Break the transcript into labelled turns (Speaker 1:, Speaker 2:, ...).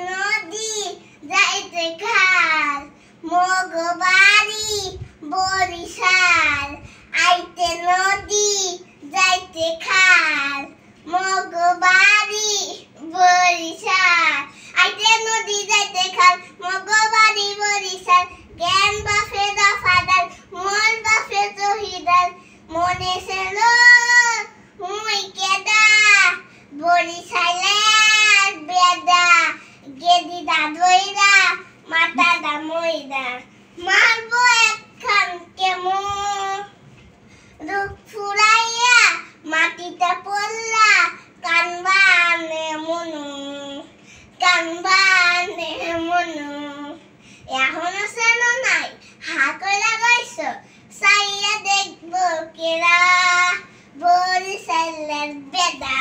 Speaker 1: নদী যাইতে খাল মগবাড়ি বরিশাল আইতে নদী যাইতে খাল মগবাড়ি বরিশাল আইতে নদী যাইতে খাল মগবাড়ি বরিশাল জ্ঞান বাফে দফাদার মন বাফে জহিদার মনে ছিল মুই কেদা বরিশালের বেদা গেদি দাদইরা মাথা দা মইদা মারবো একখান কেমো রূপ ফুরাইয়া মাটিতে পড়লা কানবানে মনু এখনো সেনো নাই হা কইরা গাইছ চাইয়া দেখবো কেরা বরিশালের বেদা।